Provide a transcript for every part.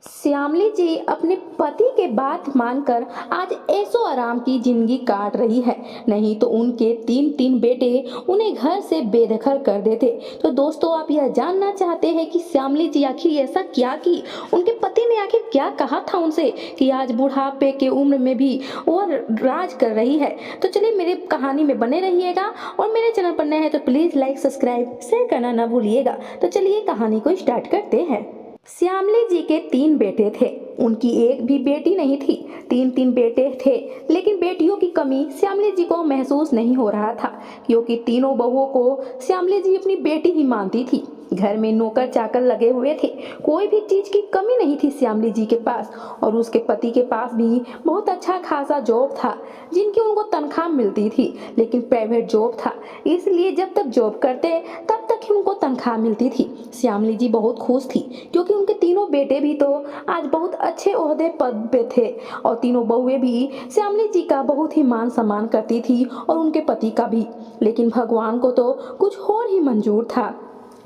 श्यामली जी अपने पति के बात मानकर आज ऐशो आराम की जिंदगी काट रही है। नहीं तो उनके तीन तीन बेटे उन्हें घर से बेदखल कर देते। तो दोस्तों, आप यह जानना चाहते हैं कि श्यामली जी आखिर ऐसा क्या की, उनके पति ने आखिर क्या कहा था उनसे कि आज बुढ़ापे के उम्र में भी वह राज कर रही है। तो चलिए मेरे कहानी में बने रहिएगा, और मेरे चैनल पर नए हैं तो प्लीज लाइक सब्सक्राइब शेयर करना ना भूलिएगा। तो चलिए कहानी को स्टार्ट करते हैं। श्यामली जी के तीन बेटे थे, उनकी एक भी बेटी नहीं थी। तीन तीन बेटे थे, लेकिन बेटियों की कमी श्यामली जी को महसूस नहीं हो रहा था, क्योंकि तीनों बहुओं को श्यामली जी अपनी बेटी ही मानती थी। घर में नौकर चाकर लगे हुए थे, कोई भी चीज की कमी नहीं थी श्यामली जी के पास। और उसके पति के पास भी बहुत अच्छा खासा जॉब था, जिनकी उनको तनख्वाह मिलती थी, लेकिन प्राइवेट जॉब था, इसलिए जब तक जॉब करते तब तक ही उनको तनख्वाह मिलती थी। श्यामली जी बहुत खुश थी, क्योंकि उनके तीनों बेटे भी तो आज बहुत अच्छे ओहदे पद पे थे, और तीनों बहुएं भी श्यामली जी का बहुत ही मान सम्मान करती थी, और उनके पति का भी। लेकिन भगवान को तो कुछ और ही मंजूर था।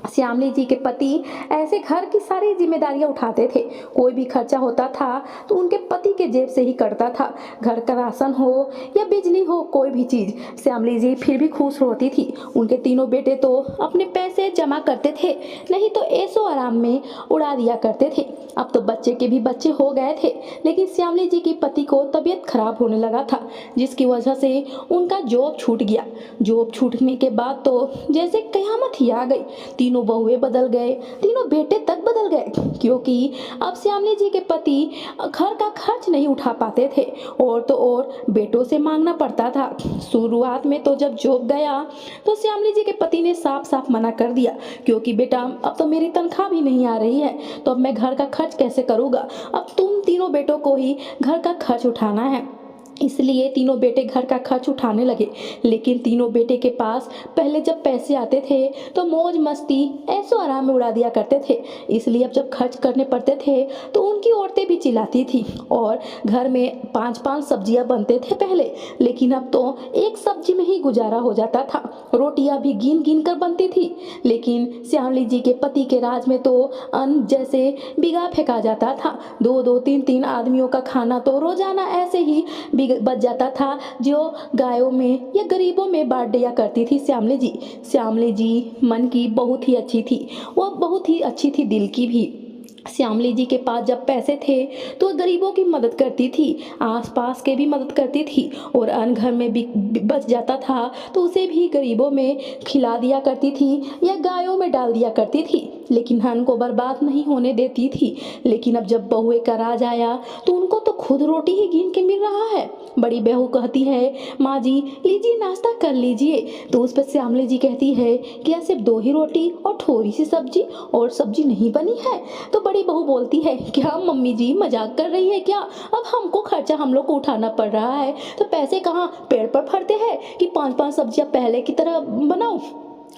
श्यामली जी के पति ऐसे घर की सारी जिम्मेदारियां उठाते थे। कोई भी खर्चा होता था तो उनके पति के जेब से ही कटता था। घर का राशन हो या बिजली हो, कोई भी चीज, श्यामली जी फिर भी खुश होती थी। उनके तीनों बेटे तो अपने पैसे जमा करते थे, नहीं तो ऐशो आराम में उड़ा दिया करते थे। अब तो बच्चे के भी बच्चे हो गए थे, लेकिन श्यामली जी के पति को तबीयत खराब होने लगा था, जिसकी वजह से उनका जॉब छूट गया। जॉब छूटने के बाद तो जैसे कयामत ही आ गई। तीनों बहुएं बदल गए, तीनों बेटे तक बदल गए, क्योंकि अब श्यामली जी के पति घर का खर्च नहीं उठा पाते थे, और तो और बेटों से मांगना पड़ता था। शुरुआत में तो जब जॉब गया तो श्यामली जी के पति ने साफ साफ मना कर दिया, क्योंकि बेटा अब तो मेरी तनख्वाह भी नहीं आ रही है, तो अब मैं घर का खर्च कैसे करूँगा। अब तुम तीनों बेटों को ही घर का खर्च उठाना है। इसलिए तीनों बेटे घर का खर्च उठाने लगे। लेकिन तीनों बेटे के पास पहले जब पैसे आते थे तो मौज मस्ती ऐशो आराम में उड़ा दिया करते थे, इसलिए अब जब खर्च करने पड़ते थे तो उनकी औरतें भी चिल्लाती थी। और घर में पांच पांच सब्जियां बनते थे पहले, लेकिन अब तो एक सब्जी में ही गुजारा हो जाता था। रोटियां भी गिन गिन कर बनती थी। लेकिन श्यामली जी के पति के राज में तो अन्न जैसे बिगा फेंका जाता था। दो दो तीन तीन आदमियों का खाना तो रोजाना ऐसे ही बच जाता था, जो गायों में या गरीबों में बांट दिया करती थी श्यामली जी। श्यामली जी मन की बहुत ही अच्छी थी, वह बहुत ही अच्छी थी दिल की भी। श्यामली जी के पास जब पैसे थे तो गरीबों की मदद करती थी, आसपास के भी मदद करती थी, और अन्न घर में भी बच जाता था तो उसे भी गरीबों में खिला दिया करती थी या गायों में डाल दिया करती थी, लेकिन अन्न को बर्बाद नहीं होने देती थी। लेकिन अब जब बहुए का राज आया तो उनको तो खुद रोटी ही गिन के मिल रहा है। बड़ी बहू कहती है, माँ जी लीजिए नाश्ता कर लीजिए। तो उस पर श्यामली जी कहती है, क्या सिर्फ दो ही रोटी और थोड़ी सी सब्जी, और सब्जी नहीं बनी है? तो बड़ी बहू बोलती है, क्या मम्मी जी मजाक कर रही है क्या? अब हमको खर्चा हम लोग को उठाना पड़ रहा है, तो पैसे कहाँ पेड़ पर फरते हैं कि पांच पांच सब्जियां पहले की तरह बनाओ।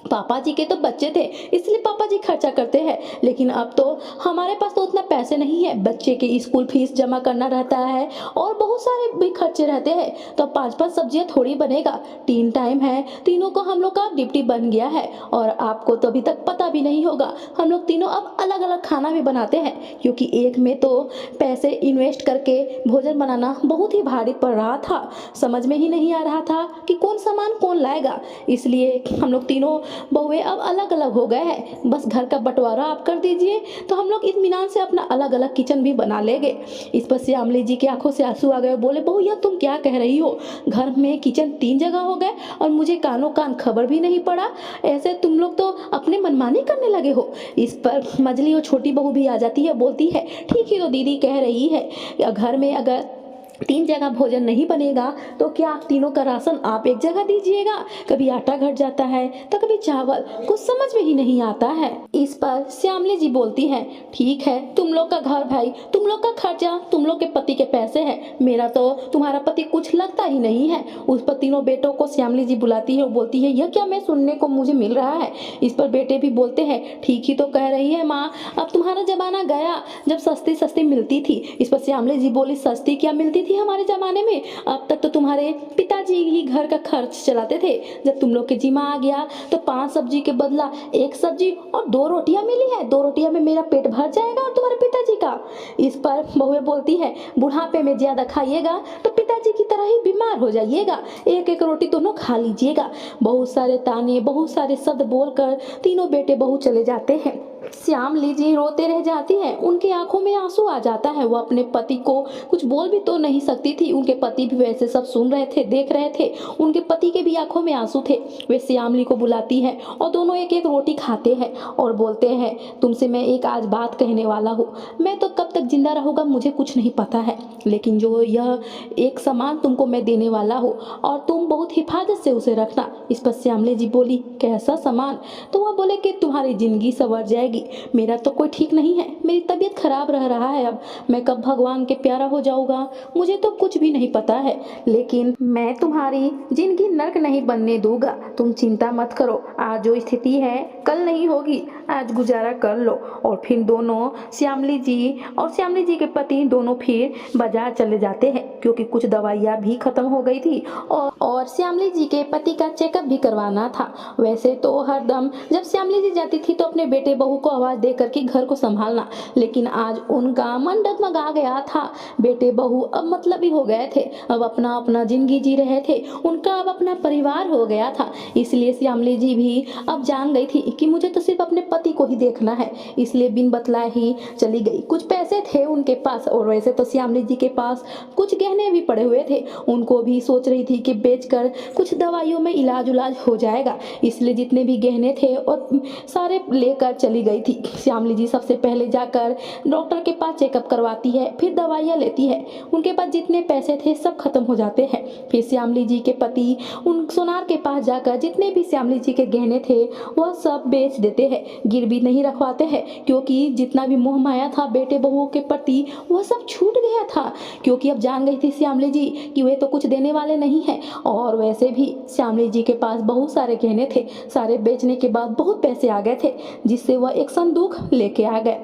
पापा जी के तो बच्चे थे, इसलिए पापा जी खर्चा करते हैं, लेकिन अब तो हमारे पास तो उतना पैसे नहीं है। बच्चे के स्कूल फीस जमा करना रहता है और बहुत सारे भी खर्चे रहते हैं, तो पांच पांच सब्जियां थोड़ी बनेगा। तीन टाइम है, तीनों को हम लोग का ड्यूटी बन गया है। और आपको तो अभी तक पता भी नहीं होगा, हम लोग तीनों अब अलग अलग खाना भी बनाते हैं, क्योंकि एक में तो पैसे इन्वेस्ट करके भोजन बनाना बहुत ही भारी पड़ रहा था। समझ में ही नहीं आ रहा था कि कौन सामान कौन लाएगा, इसलिए हम लोग तीनों बहुएं अब अलग अलग हो गए हैं। बस घर का बंटवारा आप कर दीजिए तो हम लोग इत्मीनान से अपना अलग अलग किचन भी बना लेंगे। इस पर श्यामली जी की आंखों से आंसू आ गए। बोले, बहू यह तुम क्या कह रही हो? घर में किचन तीन जगह हो गए और मुझे कानों कान खबर भी नहीं पड़ा। ऐसे तुम लोग तो अपने मनमानी करने लगे हो। इस पर मझली और छोटी बहू भी आ जाती है, बोलती है, ठीक ही तो दीदी कह रही है, घर में अगर तीन जगह भोजन नहीं बनेगा तो क्या आप तीनों का राशन आप एक जगह दीजिएगा? कभी आटा घट जाता है तो कभी चावल, कुछ समझ में ही नहीं आता है। इस पर श्यामली जी बोलती हैं, ठीक है तुम लोग का घर भाई, तुम लोग का खर्चा, तुम लोग के पति के पैसे हैं, मेरा तो तुम्हारा पति कुछ लगता ही नहीं है। उस पर तीनों बेटों को श्यामली जी बुलाती है और बोलती है, यह क्या मैं सुनने को मुझे मिल रहा है? इस पर बेटे भी बोलते हैं, ठीक ही तो कह रही है माँ, अब तुम्हारा जमाना गया जब सस्ती सस्ती मिलती थी। इस पर श्यामली जी बोली, सस्ती क्या मिलती थी हमारे ज़माने में। अब तक तो तुम्हारे पिताजी ही घर का खर्च चलाते थे। जब तुम लोग के जिम्मा आ गया तो 5 सब्जी के बदला 1 सब्जी और 2 रोटियां मिली है। 2 रोटियां में मेरा पेट भर जाएगा और तुम्हारे पिताजी का। इस पर बहुएं बोलती है, बुढ़ापे में ज्यादा खाइएगा तो पिताजी की तरह ही बीमार हो जाइएगा। एक एक रोटी दोनों खा लीजिएगा। बहुत सारे ताने, बहुत सारे शब्द बोलकर तीनों बेटे बहू चले जाते हैं। श्यामली जी रोते रह जाती हैं। उनकी आंखों में आंसू आ जाता है। वो अपने पति को कुछ बोल भी तो नहीं सकती थी। उनके पति भी वैसे सब सुन रहे थे, देख रहे थे। उनके पति के भी आंखों में आंसू थे। वे श्यामली को बुलाती है और दोनों एक एक रोटी खाते हैं और बोलते हैं, तुमसे मैं एक आज बात कहने वाला हूँ। मैं तो कब तक जिंदा रहूंगा मुझे कुछ नहीं पता है, लेकिन जो यह एक सामान तुमको मैं देने वाला हूँ और तुम बहुत हिफाजत से उसे रखना। इस पर श्यामली जी बोली, कैसा सामान? तो वह बोले कि तुम्हारी जिंदगी संवर जाएगी। मेरा तो कोई ठीक नहीं है, मेरी तबीयत खराब रह रहा है। अब मैं कब भगवान के प्यारा हो जाऊंगा मुझे तो कुछ भी नहीं पता है, लेकिन मैं तुम्हारी जिंदगी नर्क नहीं बनने दूंगा। तुम चिंता मत करो, आज जो स्थिति है कल नहीं होगी, आज गुजारा कर लो। और फिर दोनों श्यामली जी और श्यामली जी के पति दोनों फिर बाजार चले जाते हैं, क्योंकि कुछ दवाइयाँ भी खत्म हो गई थी और श्यामली जी के पति का चेकअप भी करवाना था। वैसे तो हरदम जब श्यामली जी जाती थी तो अपने बेटे बहू को आवाज देकर के घर को संभालना, लेकिन आज उनका मन डगमगा गया था। बेटे बहू अब मतलबी हो गए थे, अब अपना अपना जिंदगी जी रहे थे। उनका अब अपना परिवार हो गया था। इसलिए श्यामली जी भी अब जान गई थी कि मुझे तो सिर्फ अपने पति को ही देखना है, इसलिए बिन बतलाए ही चली गई। कुछ पैसे थे उनके पास और वैसे तो श्यामली जी के पास कुछ गहने भी पड़े हुए थे। उनको भी सोच रही थी कि बेचकर कुछ दवाइयों में इलाज हो जाएगा, इसलिए जितने भी गहने थे और सारे लेकर चली गई थी। श्यामली जी सबसे पहले जाकर डॉक्टर के पास चेकअप करवाती है, फिर दवाइयाँ लेती है। उनके पास जितने पैसे थे सब खत्म हो जाते हैं। फिर श्यामली जी के पति उन सोनार के पास जाकर जितने भी श्यामली जी के गहने थे वह सब बेच देते हैं, गिरवी नहीं रखवाते हैं, क्योंकि जितना भी मोह माया था बेटे बहुओं के प्रति वह सब छूट गया था। क्योंकि अब जान गई थी श्यामली जी कि वे तो कुछ देने वाले नहीं है। और वैसे भी श्यामली जी के पास बहुत सारे गहने थे, सारे बेचने के बाद बहुत पैसे आ गए थे, जिससे वह एक संदूक लेके आ गए।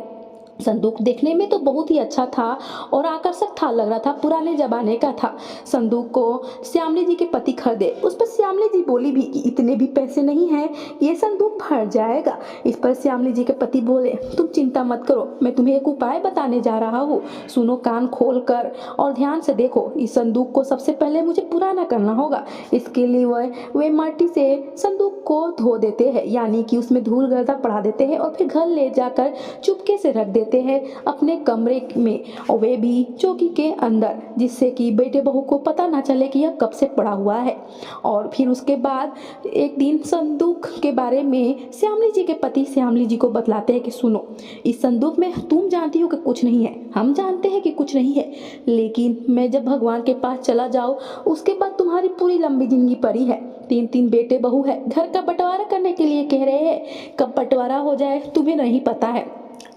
संदूक देखने में तो बहुत ही अच्छा था और आकर्षक था, लग रहा था पुराने जमाने का था। संदूक को श्यामली जी के पति खरीदे। उस पर श्यामली जी बोली भी कि इतने भी पैसे नहीं हैं, ये संदूक भर जाएगा। इस पर श्यामली जी के पति बोले, तुम चिंता मत करो, मैं तुम्हें एक उपाय बताने जा रहा हूँ, सुनो कान खोल कर और ध्यान से देखो। इस संदूक को सबसे पहले मुझे पुराना करना होगा। इसके लिए वे माटी से संदूक को धो देते हैं, यानी कि उसमें धूल गर्दा पड़ा देते हैं और फिर घर ले जाकर चुपके से रख देते हैं अपने कमरे में, और वे भी चौकी के अंदर, जिससे कि बेटे बहू को पता ना चले कि यह कब से पड़ा हुआ है। और फिर उसके बाद एक दिन संदूक के बारे में श्यामली जी के पति श्यामली जी को बतलाते हैं कि सुनो, इस संदूक में तुम जानती हो कि कुछ नहीं है, हम जानते हैं कि कुछ नहीं है, लेकिन मैं जब भगवान के पास चला जाऊँ उसके बाद तुम्हारी पूरी लंबी जिंदगी पड़ी है। 3 बेटे बहू है, घर का बंटवारा करने के लिए कह रहे हैं, कब बंटवारा हो जाए तुम्हें नहीं पता है।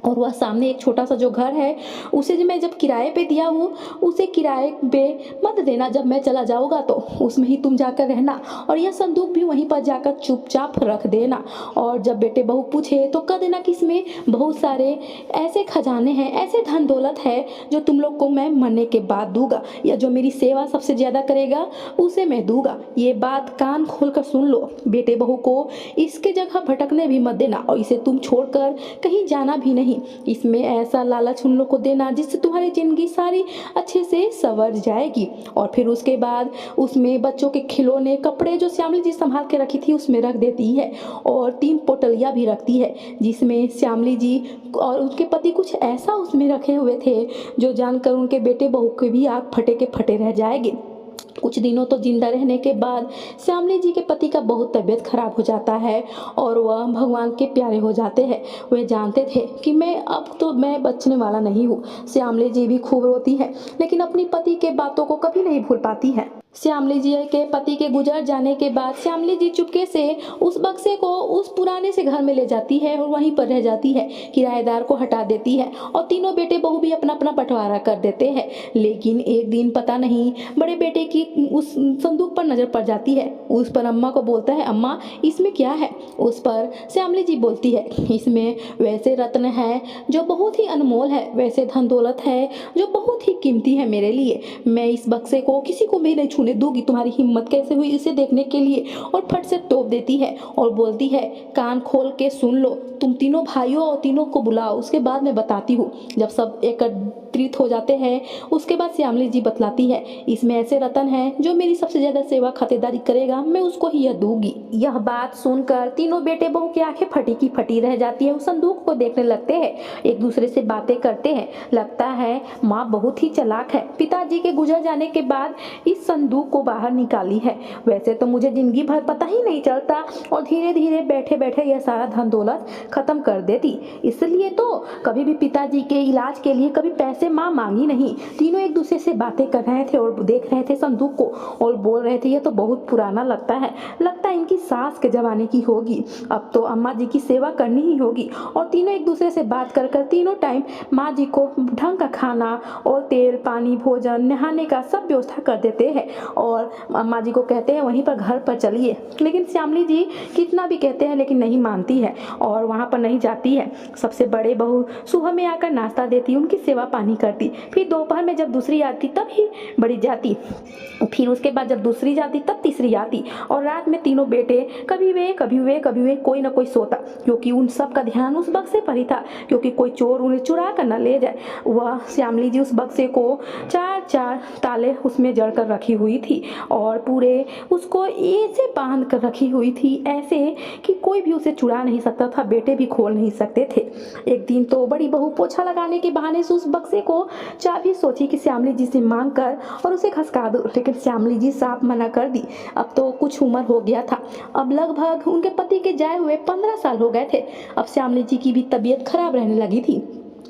और वह सामने एक छोटा सा जो घर है उसे मैं जब किराए पे दिया हूँ उसे किराए पे मत देना, जब मैं चला जाऊँगा तो उसमें ही तुम जाकर रहना, और यह संदूक भी वहीं पर जाकर चुपचाप रख देना। और जब बेटे बहू पूछे तो कह देना कि इसमें बहुत सारे ऐसे खजाने हैं, ऐसे धन दौलत है जो तुम लोग को मैं मरने के बाद दूंगा, या जो मेरी सेवा सबसे ज़्यादा करेगा उसे मैं दूंगा। ये बात कान खोल कर सुन लो। बेटे बहू को इसके जगह भटकने भी मत देना और इसे तुम छोड़कर कहीं जाना भी नहीं। इसमें ऐसा लालच उन लोग को देना जिससे तुम्हारी जिंदगी सारी अच्छे से संवर जाएगी। और फिर उसके बाद उसमें बच्चों के खिलौने, कपड़े जो श्यामली जी संभाल के रखी थी उसमें रख देती है, और 3 पोटलियाँ भी रखती है जिसमें श्यामली जी और उनके पति कुछ ऐसा उसमें रखे हुए थे जो जानकर उनके बेटे बहू के भी आँख फटे के फटे रह जाएंगे। कुछ दिनों तो जिंदा रहने के बाद श्यामली जी के पति का बहुत तबीयत खराब हो जाता है और वह भगवान के प्यारे हो जाते हैं। वे जानते थे कि मैं बचने वाला नहीं हूँ। श्यामली जी भी खूब रोती है, लेकिन अपनी पति के बातों को कभी नहीं भूल पाती है। श्यामली जी के पति के गुजर जाने के बाद श्यामली जी चुपके से उस बक्से को उस पुराने से घर में ले जाती है और वहीं पर रह जाती है। किराएदार को हटा देती है और तीनों बेटे बहू भी अपना अपना बंटवारा कर देते हैं। लेकिन एक दिन पता नहीं बड़े बेटे की उस संदूक पर नजर पड़ जाती है। उस पर अम्मा को बोलता है, अम्मा इसमें क्या है? उस पर श्यामली जी बोलती है, इसमें वैसे रत्न है जो बहुत ही अनमोल है, वैसे धन दौलत है जो बहुत ही कीमती है मेरे लिए। मैं इस बक्से को किसी को भी नहीं छूने दूंगी। तुम्हारी हिम्मत कैसे हुई इसे देखने के लिए? और फट से तोप देती है और बोलती है, कान खोल के सुन लो, तुम तीनों भाइयों और तीनों को बुलाओ, उसके बाद मैं बताती हूँ। जब सब एकत्रित हो जाते हैं उसके बाद श्यामली जी बतलाती है, इसमें ऐसे रतन है जो मेरी सबसे ज्यादा सेवा खातिरदारी करेगा, मैं उसको ही यह दूंगी। यह बात सुनकर तीनों बेटे बहू की आंखें फटी की फटी रह जाती है। उस संदूक को देखने लगते हैं, एक दूसरे से बातें करते हैं। लगता है माँ बहुत ही चालाक है, पिताजी के गुजर जाने के बाद इस संदूक को बाहर निकाली है। वैसे तो मुझे जिंदगी भर पता ही नहीं चलता और धीरे धीरे बैठे बैठे यह सारा धन दौलत खत्म कर देती। इसलिए तो कभी भी पिताजी के इलाज के लिए कभी पैसे माँ मांगी नहीं। तीनों एक दूसरे से बातें कर रहे थे और देख रहे थे संदूक को और बोल रहे थे, यह तो बहुत पुराना लगता है इनकी सास के जमाने की होगी, अब तो अम्मा जी की सेवा करनी ही होगी। और तीनों एक दूसरे से बात कर कर तीनों टाइम माँ जी को ढंग का खाना और तेल पानी भोजन नहाने का सब व्यवस्था कर देते हैं और अम्मा जी को कहते हैं वहीं पर घर पर चलिए। लेकिन श्यामली जी कितना भी कहते हैं लेकिन नहीं मानती है और वहाँ पर नहीं जाती है। सबसे बड़े बहू सुबह में आकर नाश्ता देती, उनकी सेवा पानी करती, फिर दोपहर में जब दूसरी आती तब ही बड़ी जाती, फिर उसके बाद जब दूसरी जाती तब तीसरी आती और रात में तीनों बेटे कभी वे कोई ना कोई सोता, क्योंकि उन सब का ध्यान उस बक्से पर ही था, क्योंकि कोई चोर उन्हें चुरा कर न ले जाए। वह श्यामली जी उस बक्से को चार ताले उसमें जड़ कर रखी हुई थी और पूरे उसको ऐसे बांध कर रखी हुई थी, ऐसे कि कोई भी उसे चुरा नहीं सकता था, बेटे भी खोल नहीं सकते थे। एक दिन तो बड़ी बहू पोछा लगाने के बहाने से उस बक्से को चाबी सोची कि श्यामली जी से मांग कर और उसे खसका दो, लेकिन श्यामली जी साफ मना कर दी। अब तो कुछ उम्र हो गया था, अब लगभग उनके पति के जाए हुए 15 साल हो गए थे। अब श्यामली जी की भी तबीयत खराब रहने लगी थी।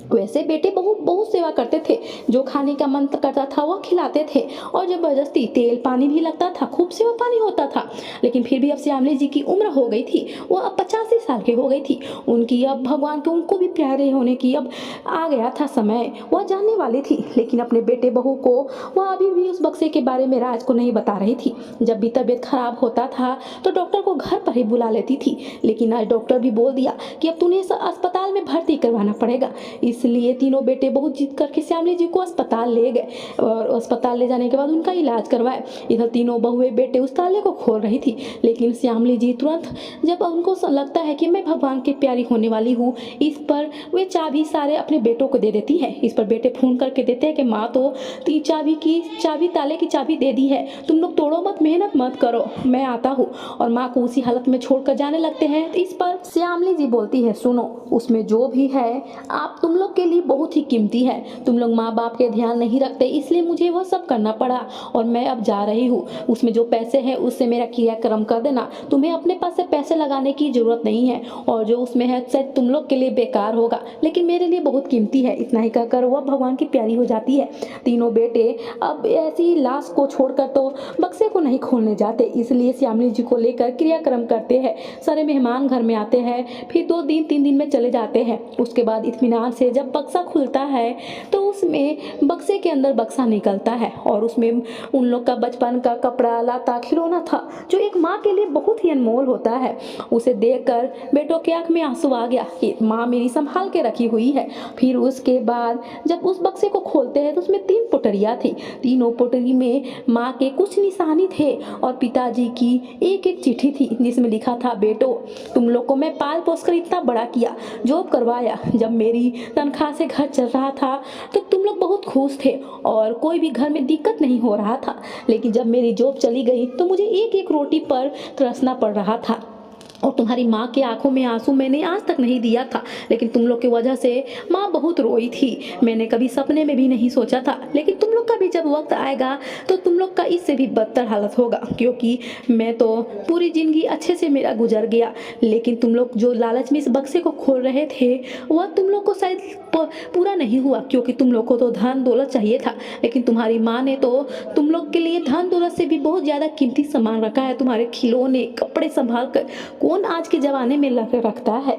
वैसे बेटे बहुत सेवा करते थे, जो खाने का मन करता था वो खिलाते थे और जबरदस्ती तेल पानी भी लगता था, खूब सेवा पानी होता था। लेकिन फिर भी अब श्यामली जी की उम्र हो गई थी, वो अब 85 साल की हो गई थी। उनकी अब भगवान के उनको भी प्यारे होने की अब आ गया था समय, वह जानने वाली थी। लेकिन अपने बेटे बहू को वह अभी भी उस बक्से के बारे में राज को नहीं बता रही थी। जब भी तबीयत खराब होता था तो डॉक्टर को घर पर ही बुला लेती थी, लेकिन आज डॉक्टर भी बोल दिया कि अब तुम्हें अस्पताल में भर्ती करवाना पड़ेगा। इसलिए तीनों बेटे बहुत जिद करके श्यामली जी को अस्पताल ले गए और अस्पताल ले जाने के बाद उनका इलाज करवाए। इधर तीनों बहुए बेटे उस ताले को खोल रही थी, लेकिन श्यामली जी तुरंत जब उनको लगता है कि मैं भगवान की प्यारी होने वाली हूँ, इस पर वे चाबी सारे अपने बेटों को दे देती है। इस पर बेटे फोन करके देते हैं कि माँ तो चाबी ताले की चाबी दे दी है, तुम लोग तोड़ो मत, मेहनत मत करो, मैं आता हूँ। और माँ को उसी हालत में छोड़कर जाने लगते हैं। इस पर श्यामली जी बोलती है, सुनो, उसमें जो भी है आप तुम लोग के लिए बहुत ही कीमती है, तुम लोग माँ बाप के ध्यान नहीं रखते, इसलिए मुझे वह सब करना पड़ा और मैं अब जा रही हूँ। उसमें जो पैसे हैं उससे मेरा क्रियाक्रम कर देना, तुम्हें अपने पास से पैसे लगाने की जरूरत नहीं है और जो उसमें है शायद तुम लोग के लिए बेकार होगा, लेकिन मेरे लिए बहुत कीमती है। इतना ही कहकर वह भगवान की प्यारी हो जाती है। तीनों बेटे अब ऐसी लाश को छोड़कर तो बक्से को नहीं खोलने जाते, इसलिए श्यामली जी को लेकर क्रियाक्रम करते हैं। सारे मेहमान घर में आते हैं, फिर 2-3 दिन में चले जाते हैं। उसके बाद इत्मीनान से जब बक्सा खुलता है तो उसमें बक्से के अंदर बक्सा निकलता है और उसमें उन लोग का बचपन का कपड़ा लाता खिलौना था, जो एक माँ के लिए बहुत ही अनमोल होता है। उसे देखकर बेटों के आंख में आंसू आ गया कि माँ मेरी संभाल के रखी हुई है। फिर उसके बाद जब उस बक्से को खोलते हैं तो उसमें 3 पोटलियाँ थी। तीनों पोटली में माँ के कुछ निशानी थे और पिताजी की एक चिट्ठी थी जिसमें लिखा था, बेटो तुम लोग को मैं पाल पोस कर इतना बड़ा किया, जॉब करवाया, जब मेरी तनख्वाह से घर चल रहा था तो तुम लोग बहुत खुश थे और कोई भी घर में दिक्कत नहीं हो रहा था, लेकिन जब मेरी जॉब चली गई तो मुझे एक रोटी पर तरसना पड़ रहा था और तुम्हारी माँ के आंखों में आंसू मैंने आज तक नहीं दिया था, लेकिन तुम लोग की वजह से माँ बहुत रोई थी। मैंने कभी सपने में भी नहीं सोचा था, लेकिन तुम लोग का भी जब वक्त आएगा तो तुम लोग का इससे भी बदतर हालत होगा, क्योंकि मैं तो पूरी जिंदगी अच्छे से मेरा गुजर गया, लेकिन तुम लोग जो लालच में इस बक्से को खोल रहे थे वह तुम लोग को शायद पूरा नहीं हुआ, क्योंकि तुम लोग को तो धन दौलत चाहिए था, लेकिन तुम्हारी माँ ने तो तुम लोग के लिए धन दौलत से भी बहुत ज़्यादा कीमती सामान रखा है। तुम्हारे खिलौने कपड़े संभाल कर कौन आज के ज़माने में रखता है।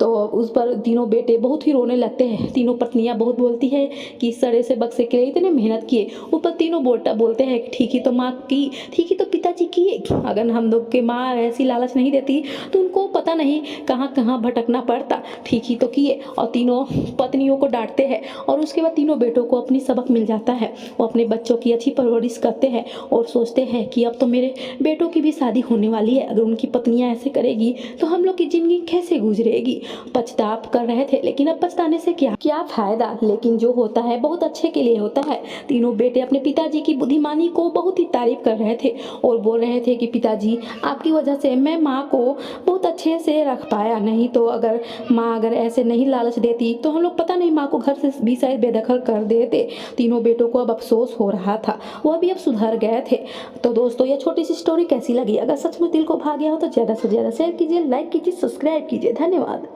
तो उस पर तीनों बेटे बहुत ही रोने लगते हैं। तीनों पत्नियां बहुत बोलती है कि सड़े से बक्से के लिए इतने मेहनत किए। ऊपर तीनों बोलते हैं कि ठीक ही तो माँ की, ठीक ही तो पिताजी किए। अगर हम लोग के माँ ऐसी लालच नहीं देती तो उनको पता नहीं कहाँ कहाँ भटकना पड़ता। ठीक ही तो किए। और तीनों पत्नियों को डांटते हैं और उसके बाद तीनों बेटों को अपनी सबक मिल जाता है। वो अपने बच्चों की अच्छी परवरिश करते हैं और सोचते हैं कि अब तो मेरे बेटों की भी शादी होने वाली है, अगर उनकी पत्नियां ऐसे करेगी तो हम लोग की जिंदगी कैसे गुजरेगी। पछताप कर रहे थे, लेकिन अब पछताने से क्या क्या फायदा। लेकिन जो होता है बहुत अच्छे के लिए होता है। तीनों बेटे अपने पिताजी की बुद्धिमानी को बहुत ही तारीफ कर रहे थे और बोल रहे थे कि पिताजी आपकी वजह से मैं माँ को बहुत अच्छे से रख पाया, नहीं तो अगर माँ अगर ऐसे नहीं लालच देती तो हम लोग पता नहीं माँ को घर से भी शायद बेदखल कर देते। तीनों बेटों को अब अफसोस हो रहा था, वो भी अब सुधर गए थे। तो दोस्तों ये छोटी सी स्टोरी कैसी लगी? अगर सच में दिल को भा गया हो तो ज़्यादा से ज़्यादा शेयर कीजिए, लाइक कीजिए, सब्सक्राइब कीजिए। धन्यवाद।